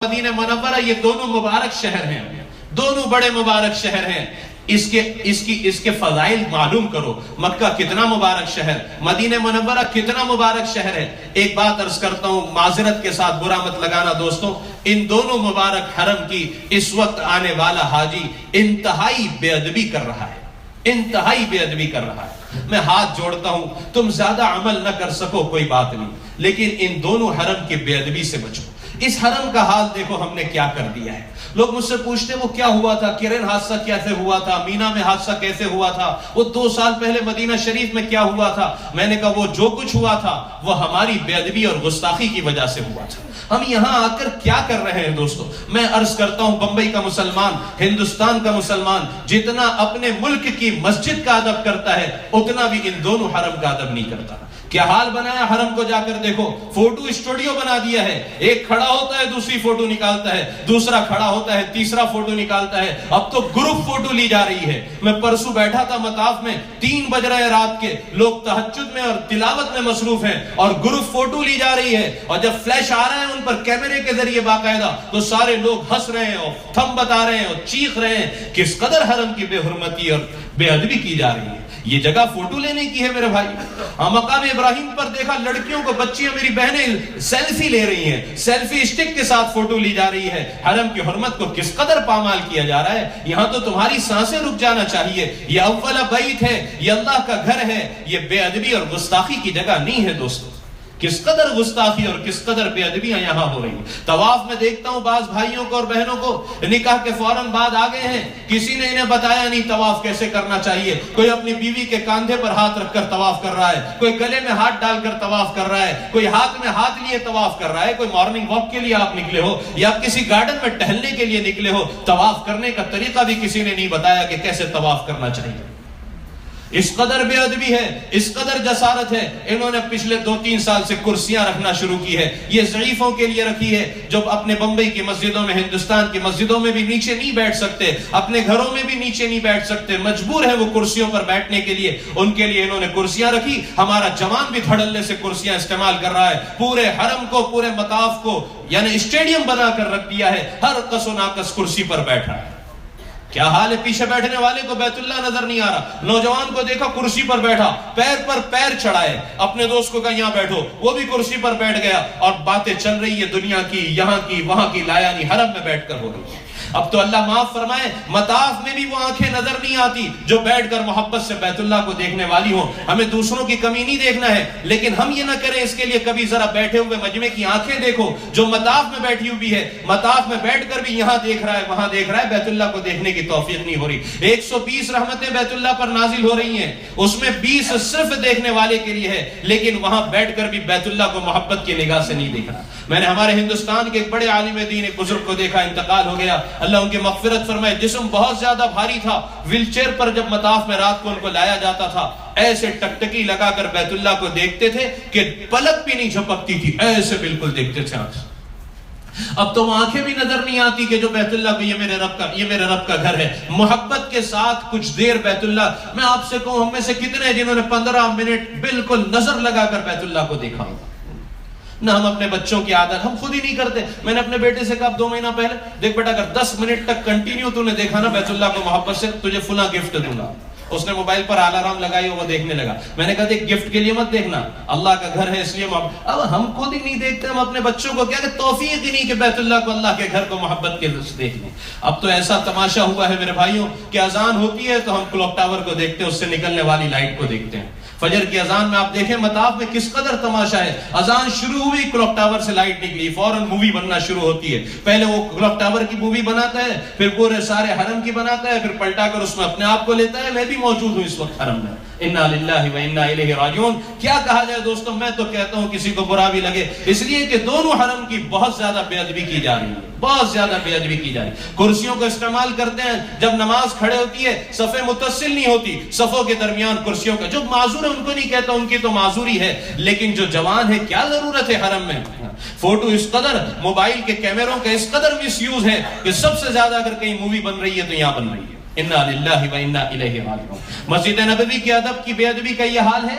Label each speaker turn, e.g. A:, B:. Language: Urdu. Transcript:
A: مدینہ منورہ یہ دونوں مبارک شہر ہیں، دونوں بڑے مبارک شہر ہیں۔ اس کے فضائل معلوم کرو۔ مکہ کتنا مبارک شہر، مدینہ منورہ کتنا مبارک شہر ہے۔ ایک بات عرض کرتا ہوں، معذرت کے ساتھ برا مت لگانا دوستوں، ان دونوں مبارک حرم کی اس وقت آنے والا حاجی انتہائی بے ادبی کر رہا ہے، انتہائی بے ادبی کر رہا ہے۔ میں ہاتھ جوڑتا ہوں، تم زیادہ عمل نہ کر سکو کوئی بات نہیں، لیکن ان دونوں حرم کی بے ادبی سے بچو۔ اس حرم کا حال دیکھو ہم نے کیا کر دیا ہے۔ لوگ مجھ سے پوچھتے وہ کیا ہوا تھا، کرن حادثہ کیسے ہوا تھا، مینا میں حادثہ کیسے ہوا تھا، وہ 2 سال پہلے مدینہ شریف میں کیا ہوا تھا۔ میں نے کہا وہ جو کچھ ہوا تھا وہ ہماری بے ادبی اور گستاخی کی وجہ سے ہوا تھا۔ ہم یہاں آ کر کیا کر رہے ہیں دوستو؟ میں عرض کرتا ہوں، بمبئی کا مسلمان، ہندوستان کا مسلمان جتنا اپنے ملک کی مسجد کا ادب کرتا ہے اتنا بھی ان دونوں حرم کا ادب نہیں کرتا۔ کیا حال بنایا حرم کو، جا کر دیکھو، فوٹو اسٹوڈیو بنا دیا ہے۔ ایک کھڑا ہوتا ہے دوسری فوٹو نکالتا ہے، دوسرا کھڑا ہوتا ہے تیسرا فوٹو نکالتا ہے۔ اب تو گروپ فوٹو لی جا رہی ہے۔ میں پرسوں بیٹھا تھا مطاف میں، 3 بج رہے رات کے، لوگ تہجد میں اور تلاوت میں مصروف ہیں اور گروپ فوٹو لی جا رہی ہے، اور جب فلیش آ رہا ہے ان پر کیمرے کے ذریعے باقاعدہ، تو سارے لوگ ہنس رہے ہیں اور تھم بتا رہے ہیں اور چیخ رہے ہیں۔ کس قدر حرم کی بے حرمتی اور بے ادبی کی جا رہی ہے۔ یہ جگہ فوٹو لینے کی ہے میرے بھائی۔ مقام ابراہیم پر دیکھا لڑکیوں کو، بچیاں میری بہنیں سیلفی لے رہی ہیں، سیلفی اسٹک کے ساتھ فوٹو لی جا رہی ہے۔ حرم کی حرمت کو کس قدر پامال کیا جا رہا ہے۔ یہاں تو تمہاری سانسیں رک جانا چاہیے۔ یہ اول بیت ہے، یہ اللہ کا گھر ہے، یہ بے ادبی اور گستاخی کی جگہ نہیں ہے دوستو۔ کس قدر گستاخی اور کس قدر بے ادبیاں یہاں ہو رہی ہیں۔ طواف میں دیکھتا ہوں بعض بھائیوں کو اور بہنوں کو نکاح کے فوراً بعد آ گئے ہیں، کسی نے انہیں بتایا نہیں طواف کیسے کرنا چاہیے۔ کوئی اپنی بیوی کے کاندھے پر ہاتھ رکھ کر طواف کر رہا ہے، کوئی گلے میں ہاتھ ڈال کر طواف کر رہا ہے، کوئی ہاتھ میں ہاتھ لیے طواف کر رہا ہے۔ کوئی مارننگ واک کے لیے آپ نکلے ہو یا آپ کسی گارڈن میں ٹہلنے کے لیے نکلے ہو، طواف کرنے کا طریقہ بھی کسی نے نہیں بتایا کہ کیسے طواف کرنا چاہیے۔ اس قدر بے ادبی ہے، اس قدر جسارت ہے۔ انہوں نے پچھلے 2-3 سال سے کرسیاں رکھنا شروع کی ہے، یہ ضعیفوں کے لیے رکھی ہے، جو اپنے بمبئی کی مسجدوں میں، ہندوستان کی مسجدوں میں بھی نیچے نہیں بیٹھ سکتے، اپنے گھروں میں بھی نیچے نہیں بیٹھ سکتے، مجبور ہے وہ کرسیوں پر بیٹھنے کے لیے۔ ان کے لیے انہوں نے کرسیاں رکھی۔ ہمارا جوان بھی دھڑلے سے کرسیاں استعمال کر رہا ہے، پورے حرم کو، پورے مطاف کو یعنی اسٹیڈیم بنا کر رکھ دیا ہے، ہر کس و ناقص کرسی پر بیٹھا ہے۔ کیا حال ہے، پیچھے بیٹھنے والے کو بیت اللہ نظر نہیں آ رہا۔ نوجوان کو دیکھا کرسی پر بیٹھا، پیر پر پیر چڑھائے، اپنے دوست کو کہا یہاں بیٹھو، وہ بھی کرسی پر بیٹھ گیا، اور باتیں چل رہی ہے دنیا کی، یہاں کی، وہاں کی، لایا نہیں، حرم میں بیٹھ کر ہو رہی ہے۔ اب تو اللہ معاف فرمائے، مطاف میں بھی وہ آنکھیں نظر نہیں آتی جو بیٹھ کر محبت سے بیت اللہ کو دیکھنے والی ہوں۔ ہمیں دوسروں کی کمی نہیں دیکھنا ہے، لیکن ہم یہ نہ کریں اس کے لیے کبھی ذرا بیٹھے ہوئے مجمع کی آنکھیں دیکھو جو مطاف میں بیٹھی ہوئی ہے، مطاف میں بیٹھ کر بھی یہاں دیکھ رہا ہے، وہاں دیکھ رہا ہے، بیت اللہ کو دیکھنے کی توفیق نہیں ہو رہی۔ 120 رحمتیں بیت اللہ پر نازل ہو رہی ہیں، اس میں 20 صرف دیکھنے والے کے لیے ہے، لیکن وہاں بیٹھ کر بھی بیت اللہ کو محبت کی نگاہ سے نہیں دیکھ رہا۔ میں نے ہمارے ہندوستان کے ایک بڑے عالم دین، ایک بزرگ کو دیکھا، انتقال ہو گیا، اللہ ان کی مغفرت فرمائے۔ جسم بہت زیادہ بھاری تھا، ویل چیئر پر جب مطاف میں رات کو ان کو لایا جاتا تھا، ایسے ٹکٹکی لگا کر بیت اللہ کو دیکھتے تھے کہ پلک بھی نہیں جھپکتی تھی، ایسے بالکل دیکھتے تھے آنکھ۔ اب تو وہ آنکھیں بھی نظر نہیں آتی کہ جو بیت اللہ کو، یہ میرے رب کا گھر ہے۔ محبت کے ساتھ کچھ دیر بیت اللہ، میں آپ سے کہوں ہم میں سے کتنے ہیں جنہوں نے 15 منٹ بالکل نظر لگا کر بیت اللہ کو دیکھا ہوگا؟ نہ ہم اپنے بچوں کی عادت ہم خود ہی نہیں کرتے۔ میں نے اپنے بیٹے سے کہا 2 مہینہ پہلے، دیکھ بیٹا اگر 10 منٹ تک کنٹینیو تو نے دیکھا نا بیت اللہ کو محبت سے، تجھے فلاں گفٹ دوں گا۔ اس نے موبائل پر الارم لگائی، وہ دیکھنے لگا۔ میں نے کہا دیکھ گفٹ کے لیے مت دیکھنا، اللہ کا گھر ہے اس لیے اب ہم خود ہی نہیں دیکھتے، ہم اپنے بچوں کو کیا کہ توفیق ہی نہیں کہ بیت اللہ کو، اللہ کے گھر کو محبت کے سے دیکھ لیں۔ اب تو ایسا تماشا ہوا ہے میرے بھائیوں کہ اذان ہوتی ہے تو ہم کلوک ٹاور کو دیکھتے ہیں، اس سے نکلنے والی لائٹ کو دیکھتے ہیں۔ فجر کی اذان میں آپ دیکھیں مطاف میں کس قدر تماشا ہے۔ اذان شروع ہوئی، کلوک ٹاور سے لائٹ نکلی، فوراً مووی بننا شروع ہوتی ہے۔ پہلے وہ کلوک ٹاور کی مووی بناتا ہے، پھر پورے سارے حرم کی بناتا ہے، پھر پلٹا کر اس میں اپنے آپ کو لیتا ہے۔ میں بھی موجود ہوں اس وقت حرم میں۔ انا للہ و انا الیہ راجعون۔ کیا کہا جائے دوستوں، میں تو کہتا ہوں کسی کو برا بھی لگے، اس لیے کہ دونوں حرم کی بہت زیادہ بے ادبی کی جا رہی ہے، بہت زیادہ بے ادبی کی جا رہی ہے۔ کرسیوں کو استعمال کرتے ہیں، جب نماز کھڑے ہوتی ہے صفیں متصل نہیں ہوتی، صفوں کے درمیان کرسیوں کا، جو معذور ہے ان کو نہیں کہتا، ان کی تو معذوری ہے، لیکن جو جوان ہے کیا ضرورت ہے حرم میں؟ فوٹو اس قدر، موبائل کے کیمروں کا اس قدر مس یوز ہے کہ سب سے زیادہ اگر کہیں مووی بن رہی ہے تو یہاں بن رہی ہے۔ انا للہ و انا الیہ راجعون۔ مسجد نبوی کے ادب کی بے ادبی کا یہ حال ہے۔